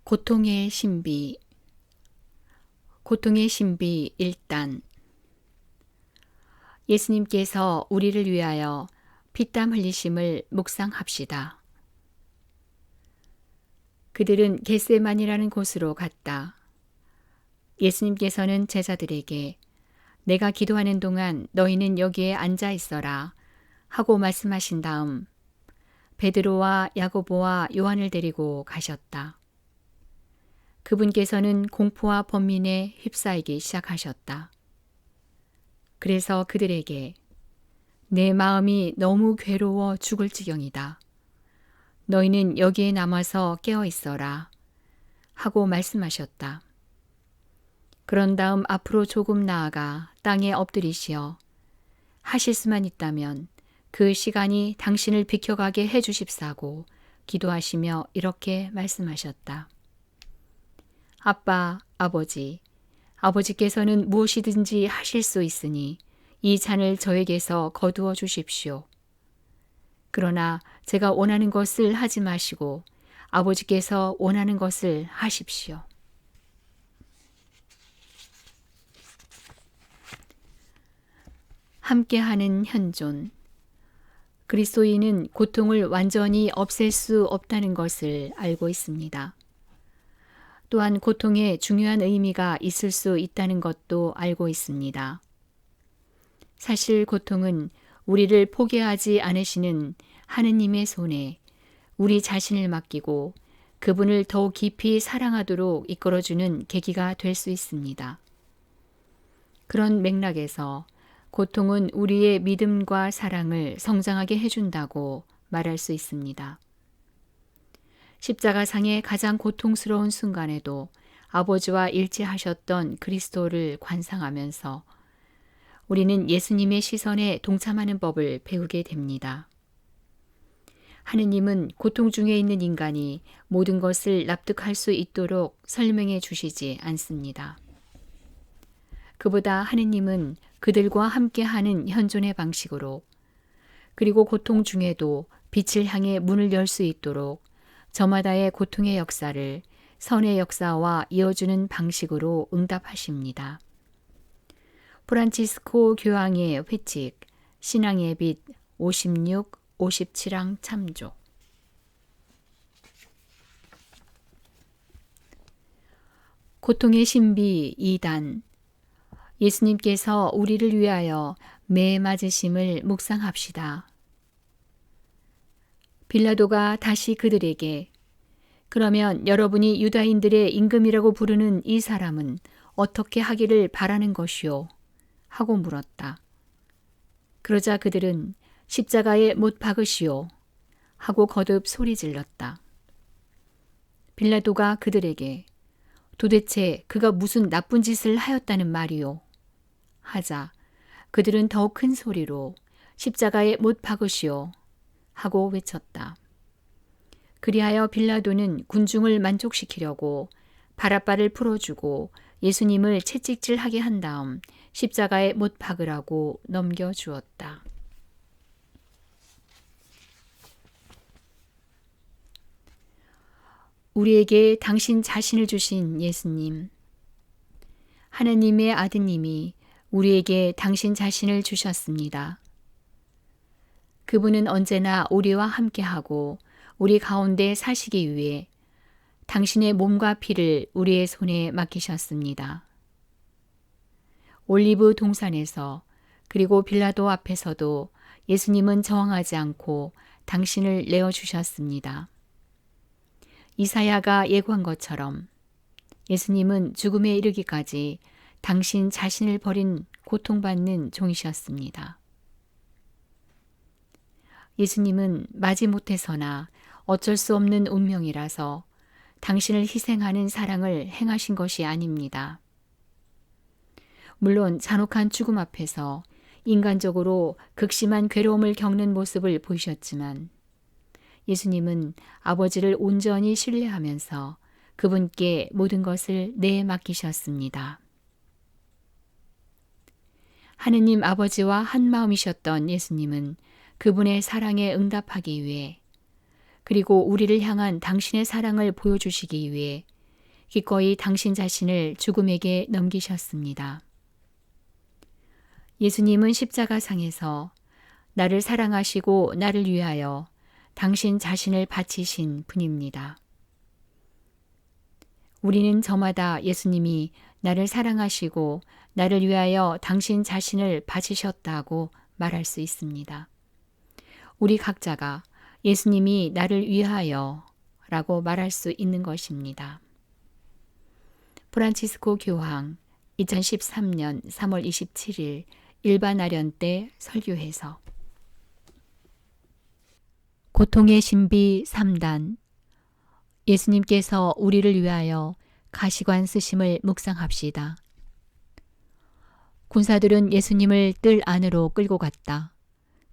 고통의 신비. 고통의 신비 1단. 예수님께서 우리를 위하여 피땀 흘리심을 묵상합시다. 그들은 겟세마니라는 곳으로 갔다. 예수님께서는 제자들에게 내가 기도하는 동안 너희는 여기에 앉아 있어라 하고 말씀하신 다음 베드로와 야고보와 요한을 데리고 가셨다. 그분께서는 공포와 번민에 휩싸이기 시작하셨다. 그래서 그들에게 내 마음이 너무 괴로워 죽을 지경이다. 너희는 여기에 남아서 깨어 있어라 하고 말씀하셨다. 그런 다음 앞으로 조금 나아가 땅에 엎드리시어 하실 수만 있다면 그 시간이 당신을 비켜가게 해주십사고 기도하시며 이렇게 말씀하셨다. 아빠, 아버지께서는 무엇이든지 하실 수 있으니 이 잔을 저에게서 거두어 주십시오. 그러나 제가 원하는 것을 하지 마시고 아버지께서 원하는 것을 하십시오. 함께하는 현존. 그리스도인은 고통을 완전히 없앨 수 없다는 것을 알고 있습니다. 또한 고통에 중요한 의미가 있을 수 있다는 것도 알고 있습니다. 사실 고통은 우리를 포기하지 않으시는 하느님의 손에 우리 자신을 맡기고 그분을 더욱 깊이 사랑하도록 이끌어주는 계기가 될 수 있습니다. 그런 맥락에서 고통은 우리의 믿음과 사랑을 성장하게 해준다고 말할 수 있습니다. 십자가상의 가장 고통스러운 순간에도 아버지와 일치하셨던 그리스도를 관상하면서 우리는 예수님의 시선에 동참하는 법을 배우게 됩니다. 하느님은 고통 중에 있는 인간이 모든 것을 납득할 수 있도록 설명해 주시지 않습니다. 그보다 하느님은 그들과 함께하는 현존의 방식으로 그리고 고통 중에도 빛을 향해 문을 열 수 있도록 저마다의 고통의 역사를 선의 역사와 이어주는 방식으로 응답하십니다. 프란치스코 교황의 회칙, 신앙의 빛 56, 57항 참조. 고통의 신비 2단. 예수님께서 우리를 위하여 매 맞으심을 묵상합시다. 빌라도가 다시 그들에게 그러면 여러분이 유다인들의 임금이라고 부르는 이 사람은 어떻게 하기를 바라는 것이요? 하고 물었다. 그러자 그들은 십자가에 못 박으시오 하고 거듭 소리질렀다. 빌라도가 그들에게 도대체 그가 무슨 나쁜 짓을 하였다는 말이오? 하자 그들은 더욱 큰 소리로 십자가에 못 박으시오 하고 외쳤다. 그리하여 빌라도는 군중을 만족시키려고 바라바를 풀어주고 예수님을 채찍질하게 한 다음 십자가에 못 박으라고 넘겨주었다. 우리에게 당신 자신을 주신 예수님. 하느님의 아드님이 우리에게 당신 자신을 주셨습니다. 그분은 언제나 우리와 함께하고 우리 가운데 사시기 위해 당신의 몸과 피를 우리의 손에 맡기셨습니다. 올리브 동산에서 그리고 빌라도 앞에서도 예수님은 저항하지 않고 당신을 내어주셨습니다. 이사야가 예고한 것처럼 예수님은 죽음에 이르기까지 당신 자신을 버린 고통받는 종이셨습니다. 예수님은 마지못해서나 어쩔 수 없는 운명이라서 당신을 희생하는 사랑을 행하신 것이 아닙니다. 물론 잔혹한 죽음 앞에서 인간적으로 극심한 괴로움을 겪는 모습을 보이셨지만 예수님은 아버지를 온전히 신뢰하면서 그분께 모든 것을 내맡기셨습니다. 하느님 아버지와 한마음이셨던 예수님은 그분의 사랑에 응답하기 위해 그리고 우리를 향한 당신의 사랑을 보여주시기 위해 기꺼이 당신 자신을 죽음에게 넘기셨습니다. 예수님은 십자가상에서 나를 사랑하시고 나를 위하여 당신 자신을 바치신 분입니다. 우리는 저마다 예수님이 나를 사랑하시고 나를 위하여 당신 자신을 바치셨다고 말할 수 있습니다. 우리 각자가 예수님이 나를 위하여 라고 말할 수 있는 것입니다. 프란치스코 교황 2013년 3월 27일 일반 아련 때 설교해서 고통의 신비 3단 예수님께서 우리를 위하여 가시관 쓰심을 묵상합시다. 군사들은 예수님을 뜰 안으로 끌고 갔다.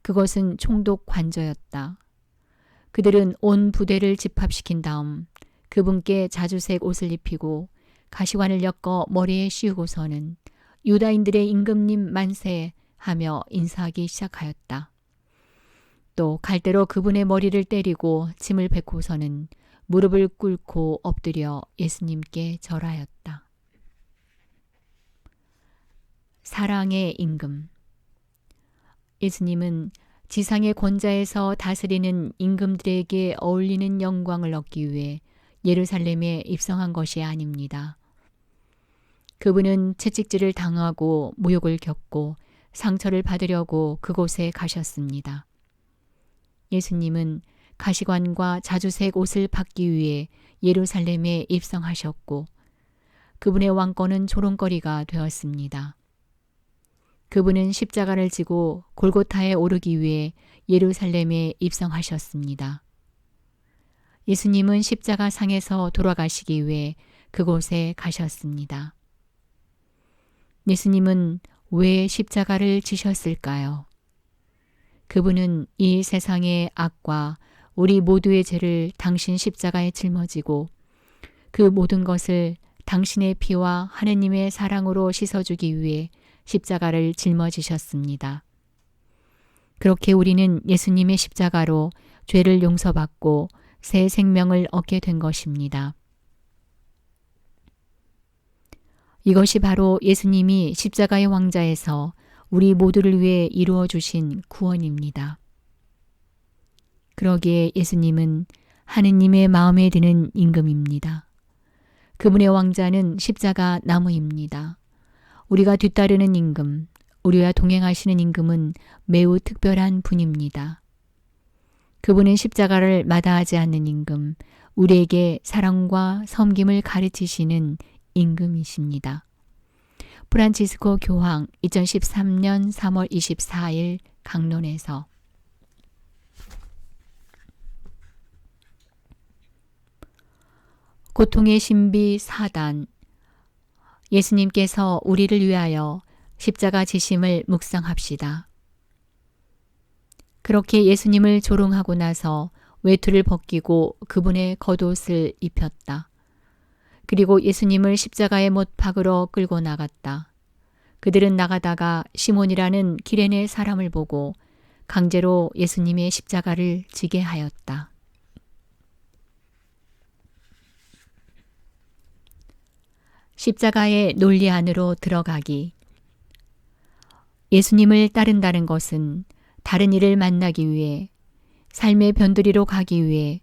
그것은 총독 관저였다. 그들은 온 부대를 집합시킨 다음 그분께 자주색 옷을 입히고 가시관을 엮어 머리에 씌우고서는 유다인들의 임금님 만세 하며 인사하기 시작하였다. 또 갈대로 그분의 머리를 때리고 침을 뱉고서는 무릎을 꿇고 엎드려 예수님께 절하였다. 사랑의 임금. 예수님은 지상의 권자에서 다스리는 임금들에게 어울리는 영광을 얻기 위해 예루살렘에 입성한 것이 아닙니다. 그분은 채찍질을 당하고 모욕을 겪고 상처를 받으려고 그곳에 가셨습니다. 예수님은 가시관과 자주색 옷을 받기 위해 예루살렘에 입성하셨고 그분의 왕권은 조롱거리가 되었습니다. 그분은 십자가를 지고 골고타에 오르기 위해 예루살렘에 입성하셨습니다. 예수님은 십자가 상에서 돌아가시기 위해 그곳에 가셨습니다. 예수님은 왜 십자가를 지셨을까요? 그분은 이 세상의 악과 우리 모두의 죄를 당신 십자가에 짊어지고 그 모든 것을 당신의 피와 하느님의 사랑으로 씻어주기 위해 십자가를 짊어지셨습니다. 그렇게 우리는 예수님의 십자가로 죄를 용서받고 새 생명을 얻게 된 것입니다. 이것이 바로 예수님이 십자가의 왕좌에서 우리 모두를 위해 이루어 주신 구원입니다. 그러기에 예수님은 하느님의 마음에 드는 임금입니다. 그분의 왕좌는 십자가 나무입니다. 우리가 뒤따르는 임금, 우리와 동행하시는 임금은 매우 특별한 분입니다. 그분은 십자가를 마다하지 않는 임금, 우리에게 사랑과 섬김을 가르치시는 임금이십니다. 프란치스코 교황 2013년 3월 24일 강론에서 고통의 신비 4단 예수님께서 우리를 위하여 십자가 지심을 묵상합시다. 그렇게 예수님을 조롱하고 나서 외투를 벗기고 그분의 겉옷을 입혔다. 그리고 예수님을 십자가에 못 박으러 끌고 나갔다. 그들은 나가다가 시몬이라는 기레네 사람을 보고 강제로 예수님의 십자가를 지게 하였다. 십자가의 논리 안으로 들어가기. 예수님을 따른다는 것은 다른 이를 만나기 위해, 삶의 변두리로 가기 위해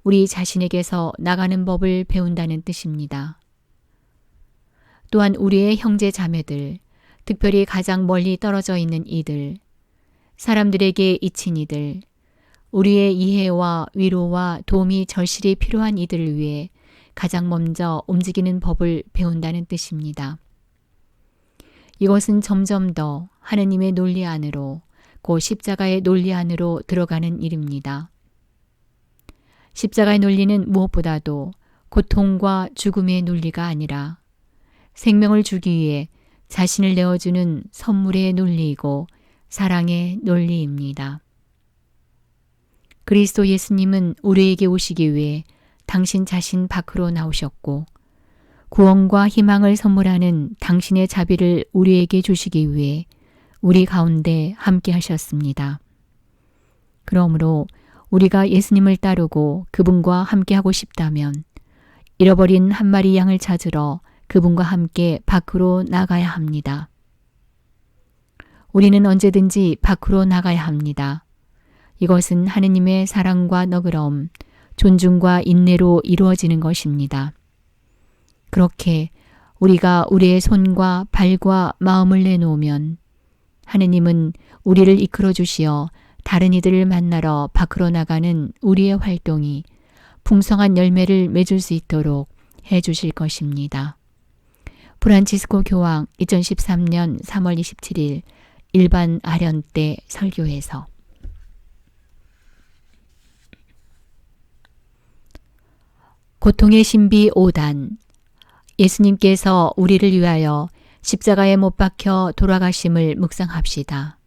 우리 자신에게서 나가는 법을 배운다는 뜻입니다. 또한 우리의 형제 자매들, 특별히 가장 멀리 떨어져 있는 이들, 사람들에게 잊힌 이들, 우리의 이해와 위로와 도움이 절실히 필요한 이들을 위해 가장 먼저 움직이는 법을 배운다는 뜻입니다. 이것은 점점 더 하느님의 논리 안으로, 곧 십자가의 논리 안으로 들어가는 일입니다. 십자가의 논리는 무엇보다도 고통과 죽음의 논리가 아니라 생명을 주기 위해 자신을 내어주는 선물의 논리이고 사랑의 논리입니다. 그리스도 예수님은 우리에게 오시기 위해 당신 자신 밖으로 나오셨고 구원과 희망을 선물하는 당신의 자비를 우리에게 주시기 위해 우리 가운데 함께 하셨습니다. 그러므로 우리가 예수님을 따르고 그분과 함께 하고 싶다면 잃어버린 한 마리 양을 찾으러 그분과 함께 밖으로 나가야 합니다. 우리는 언제든지 밖으로 나가야 합니다. 이것은 하느님의 사랑과 너그러움, 존중과 인내로 이루어지는 것입니다. 그렇게 우리가 우리의 손과 발과 마음을 내놓으면 하느님은 우리를 이끌어 주시어 다른 이들을 만나러 밖으로 나가는 우리의 활동이 풍성한 열매를 맺을 수 있도록 해 주실 것입니다. 프란치스코 교황 2013년 3월 27일 일반 아련 때 설교에서 고통의 신비 5단 예수님께서 우리를 위하여 십자가에 못 박혀 돌아가심을 묵상합시다.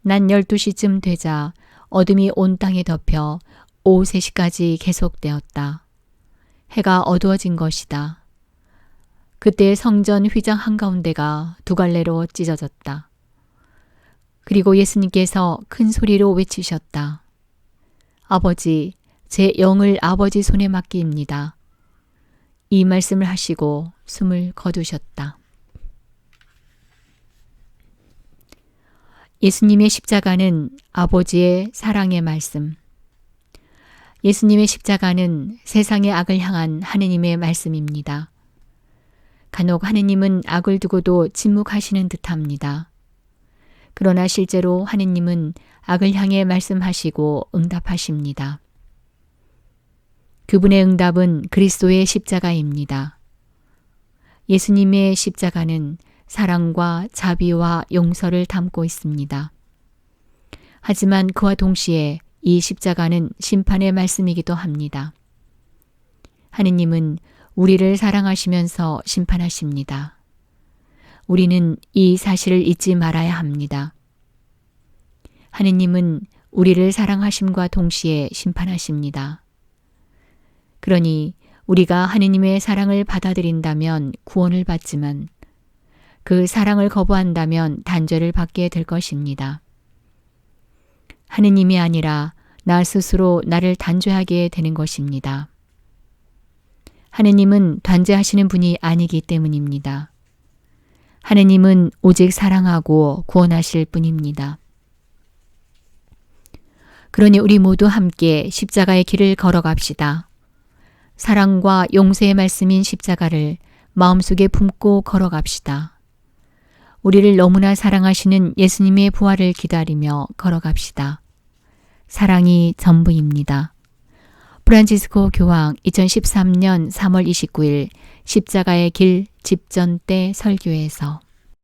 낮 12시쯤 되자 어둠이 온 땅에 덮여 오후 3시까지 계속되었다. 해가 어두워진 것이다. 그때 성전 휘장 한가운데가 두 갈래로 찢어졌다. 그리고 예수님께서 큰 소리로 외치셨다. 아버지, 제 영을 아버지 손에 맡깁니다. 이 말씀을 하시고 숨을 거두셨다. 예수님의 십자가는 아버지의 사랑의 말씀. 예수님의 십자가는 세상의 악을 향한 하느님의 말씀입니다. 간혹 하느님은 악을 두고도 침묵하시는 듯합니다. 그러나 실제로 하느님은 악을 향해 말씀하시고 응답하십니다. 그분의 응답은 그리스도의 십자가입니다. 예수님의 십자가는 사랑과 자비와 용서를 담고 있습니다. 하지만 그와 동시에 이 십자가는 심판의 말씀이기도 합니다. 하느님은 우리를 사랑하시면서 심판하십니다. 우리는 이 사실을 잊지 말아야 합니다. 하느님은 우리를 사랑하심과 동시에 심판하십니다. 그러니 우리가 하느님의 사랑을 받아들인다면 구원을 받지만 그 사랑을 거부한다면 단죄를 받게 될 것입니다. 하느님이 아니라 나 스스로 나를 단죄하게 되는 것입니다. 하느님은 단죄하시는 분이 아니기 때문입니다. 하느님은 오직 사랑하고 구원하실 분입니다. 그러니 우리 모두 함께 십자가의 길을 걸어갑시다. 사랑과 용서의 말씀인 십자가를 마음속에 품고 걸어갑시다. 우리를 너무나 사랑하시는 예수님의 부활을 기다리며 걸어갑시다. 사랑이 전부입니다. 프란치스코 교황 2013년 3월 29일 십자가의 길 집전 때 설교에서